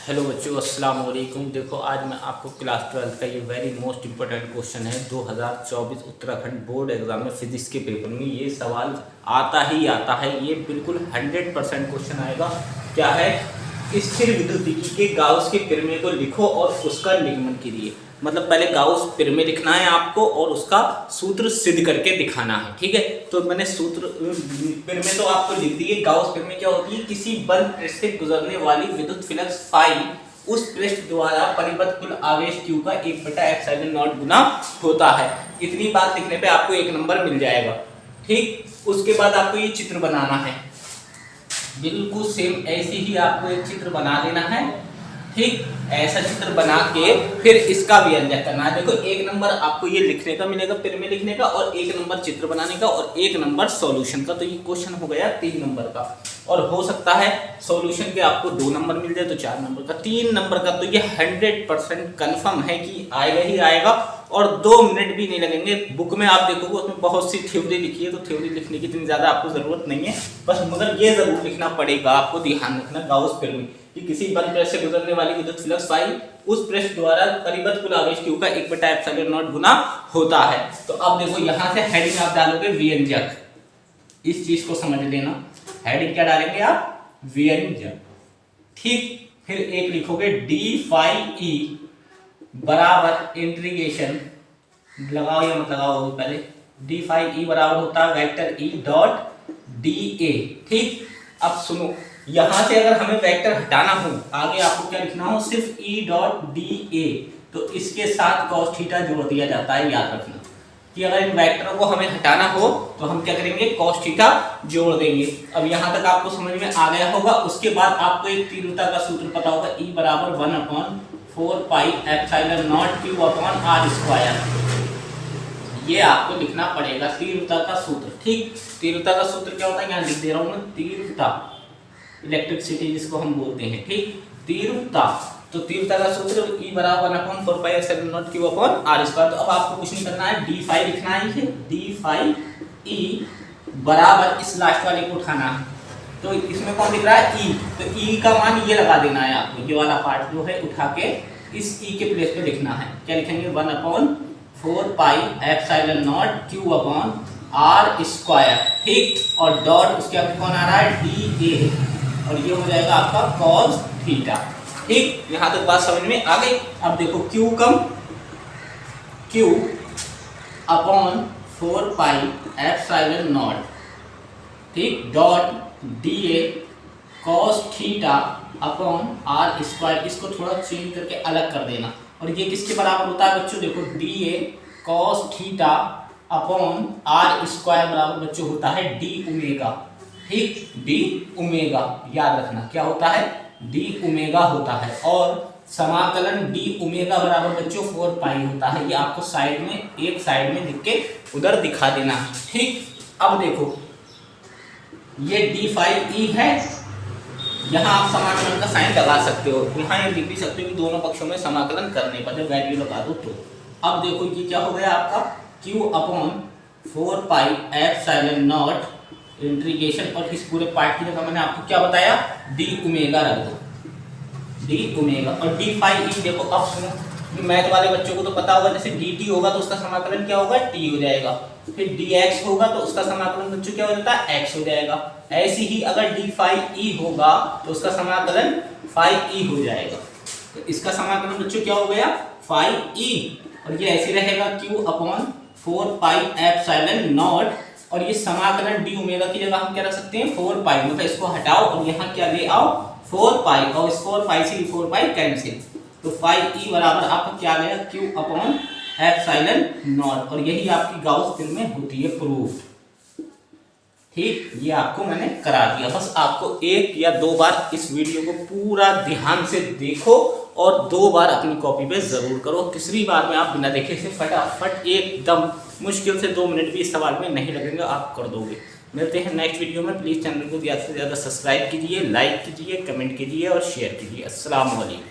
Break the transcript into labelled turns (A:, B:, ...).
A: Hello बच्चों, अस्सलाम वालेकुम। देखो, आज मैं आपको क्लास 12 का ये वेरी मोस्ट इम्पोर्टेंट क्वेश्चन है 2024 उत्तराखंड बोर्ड एग्जाम में फिजिक्स के पेपर में ये सवाल आता ही आता है। ये बिल्कुल 100% क्वेश्चन आएगा। क्या है? स्थिर विद्युतिकी के गाउस के प्रमेय को लिखो और उसका निगमन कीजिए। मतलब पहले गाउस प्रमेय लिखना है आपको और उसका सूत्र सिद्ध करके दिखाना है। ठीक है, तो मैंने सूत्र प्रमेय तो आपको लिख दिए। गाउस प्रमेय क्या होती है? किसी बल्ब पृष्ठ से गुजरने वाली विद्युत फ्लक्स फाई उस पृष्ठ द्वारा परिबद्ध कुल आवेश Q का 1/ε0 गुना होता है। इतनी बात लिखने पे आपको 1 नंबर मिल जाएगा। ठीक, उसके बाद आपको ये चित्र बनाना है। बिल्कुल सेम ऐसे ही आपको एक चित्र बना देना है। ठीक, ऐसा चित्र बना के फिर इसका व्यंजक करना है। देखो, 1 नंबर आपको ये लिखने का मिलेगा, प्रमेय लिखने का, और 1 नंबर चित्र बनाने का, और 1 नंबर सॉल्यूशन का। तो ये क्वेश्चन हो गया 3 नंबर का। और हो सकता है सॉल्यूशन के आपको 2 नंबर मिल जाए तो 4 नंबर का। 3 नंबर का तो ये 100% कन्फर्म है कि आएगा ही आएगा, और 2 मिनट भी नहीं लगेंगे। बुक में आप देखोगे उसमें बहुत सी थ्योरी लिखी है, तो थ्योरी लिखने की इतनी ज़्यादा आपको ज़रूरत नहीं है। बस मगर ये ज़रूर लिखना पड़ेगा, आपको ध्यान रखना गाउस प्रमेय कि किसी बल्ब पृष्ठ से गुजरने वाली विद्युत फ्लक्स फाई उस पृष्ठ द्वारा परिबद्ध कुल आवेश Q का 1/ε0 गुना होता है। तो अब देखो, यहाँ से हेडिंग आप डालोगे व्यंजक। इस चीज को समझ लेना। हेडिंग क्या डालेंगे आप? व्यंजक। ठीक, फिर एक लिखोगे डी फाई ई बराबर इंटीग्रेशन, लगाओ या मत लगाओ पहले। डी फाई ई बराबर होता है vector E dot D A. ठीक, अब सुनो, यहां से अगर हमें वेक्टर हटाना हो, आगे आपको क्या लिखना हो? सिर्फ ई डॉट डी ए। तो इसके साथ कॉस थीटा जोड़ दिया जाता है। याद रखना कि अगर इन वेक्टरों को हमें हटाना हो तो हम क्या करेंगे? कॉस थीटा जोड़ देंगे। अब यहां तक आपको समझ में आ गया होगा। उसके बाद आपको एक तीव्रता का सूत्र पता होगा, ई बराबर 1/4πε0 Q/r²। ये आपको लिखना पड़ेगा तीव्रता का सूत्र। ठीक, तीव्रता का सूत्र क्या होता है? यहाँ लिख दे रहा हूं मैं, तीव्रता, इलेक्ट्रिसिटी जिसको हम बोलते हैं। ठीक, तीव्रता, तो तीव्रता का सूत्र E बराबर 1/4πε0 Q/r²। तो अब आपको कुछ नहीं करना है, डी फाई लिखना है। डी फाई E बराबर इस लास्ट वाले को उठाना है। तो इसमें कौन दिख रहा है? E। तो E का मान ये लगा देना है आपको। ये वाला पार्ट जो है उठा के इस E के प्लेस पे लिखना है। क्या लिखेंगे? 1/4πε0 Q/r²। ठीक, और डॉट उसके आगे कौन आ रहा है? डी ए, और ये हो जाएगा आपका कॉस थीटा। ठीक, यहां तक बात समझ में आ गई। अब देखो, Q कम Q/4πε0, ठीक, dot D A cos theta r²। इसको थोड़ा चेंज करके अलग कर देना। और ये किसके बराबर होता है बच्चों? देखो, D A cos theta r² बराबर बच्चों होता है डी ओमेगा। ठीक, डी ओमेगा याद रखना क्या होता है? डी ओमेगा होता है। और समाकलन डी ओमेगा बराबर बच्चों 4π होता है। ये आपको साइड में, एक साइड में लिख के उधर दिखा देना है। ठीक, अब देखो, ये डी फाई ई है। यहाँ आप समाकलन का साइन लगा सकते हो। यहाँ ये लिख भी सकते हो कि दोनों पक्षों में समाकलन करने पर जब वैल्यू लगा दो तो। अब देखो, ये क्या हो गया आपका? Q/4πε0 इंटीग्रेशन, और इस पूरे पार्ट की जगह मैंने आपको क्या बताया? डी ओमेगा रख दो, डी ओमेगा। और डी फाई ई देखो, अब सुनो, मैथ वाले बच्चों को तो पता होगा, जैसे डी टी होगा तो उसका समाकलन क्या होगा? टी हो जाएगा। फिर डी एक्स होगा तो उसका समाकलन बच्चों क्या हो जाता है? एक्स हो जाएगा। ऐसे ही अगर डी फाई ई होगा तो उसका समाकलन फाई ई हो जाएगा। तो इसका समाकलन बच्चों क्या हो गया? फाई ई। और ये ऐसे रहेगा Q/4πε0, और ये समाकलन डी ओमेगा की जगह हम क्या रख सकते हैं? 4π। मतलब इसको हटाओ और यहाँ क्या ले आओ? 4π, और इस 4π से 4π कैंसिल। तो फाई ई बराबर आपका क्या गया? Q/ε0। और यही आपकी गाउस प्रमेय होती है प्रूफ। ठीक, ये आपको मैंने करा दिया। बस आपको 1 या 2 बार इस वीडियो को पूरा ध्यान से देखो और 2 बार अपनी कॉपी पे जरूर करो। तीसरी बार में आप बिना देखे से फटाफट एकदम मुश्किल से 2 मिनट भी इस सवाल में नहीं लगेंगे, आप कर दोगे। मिलते हैं नेक्स्ट वीडियो में। प्लीज़ चैनल को ज़्यादा से ज़्यादा सब्सक्राइब कीजिए, लाइक कीजिए, कमेंट कीजिए और शेयर कीजिए। अस्सलाम वालेकुम।